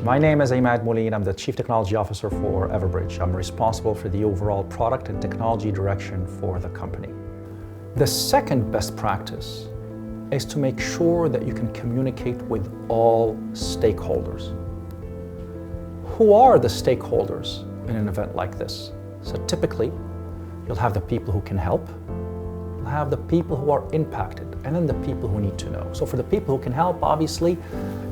My name is Imad Mouline. I'm the Chief Technology Officer for Everbridge. I'm responsible for the overall product and technology direction for the company. The second best practice is to make sure that you can communicate with all stakeholders. Who are the stakeholders in an event like this? So typically, you'll have the people who can help, you'll have the people who are impacted, and then the people who need to know. So for the people who can help, obviously,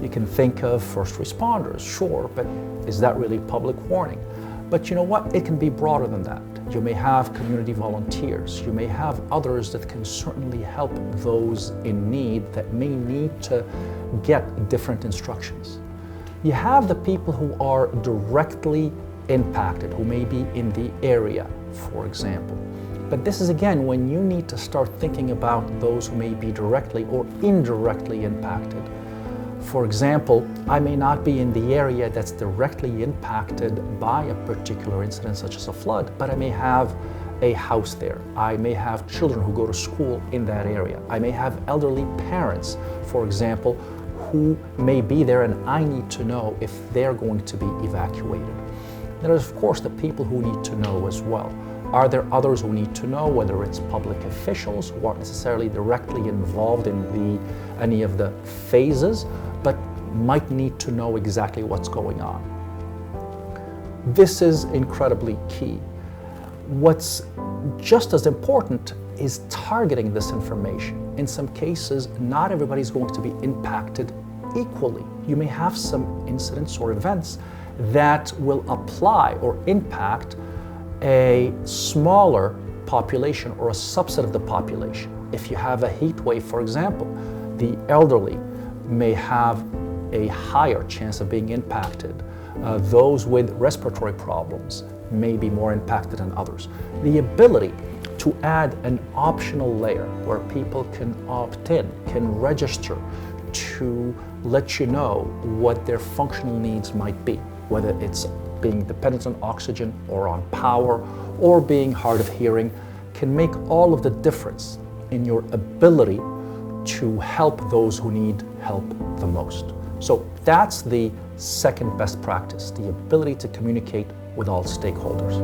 you can think of first responders, sure, but is that really public warning? But you know what? It can be broader than that. You may have community volunteers. You may have others that can certainly help those in need that may need to get different instructions. You have the people who are directly impacted, who may be in the area, for example. But this is again when you need to start thinking about those who may be directly or indirectly impacted. For example, I may not be in the area that's directly impacted by a particular incident such as a flood, but I may have a house there. I may have children who go to school in that area. I may have elderly parents, for example, who may be there and I need to know if they're going to be evacuated. There's of course the people who need to know as well. Are there others who need to know, whether it's public officials who aren't necessarily directly involved in any of the phases, but might need to know exactly what's going on? This is incredibly key. What's just as important is targeting this information. In some cases, not everybody's going to be impacted equally. You may have some incidents or events that will apply or impact a smaller population or a subset of the population. If you have a heat wave, for example, the elderly may have a higher chance of being impacted. Those with respiratory problems may be more impacted than others. The ability to add an optional layer where people can opt in, can register to let you know what their functional needs might be, whether it's being dependent on oxygen or on power or being hard of hearing, can make all of the difference in your ability to help those who need help the most. So that's the second best practice, the ability to communicate with all stakeholders.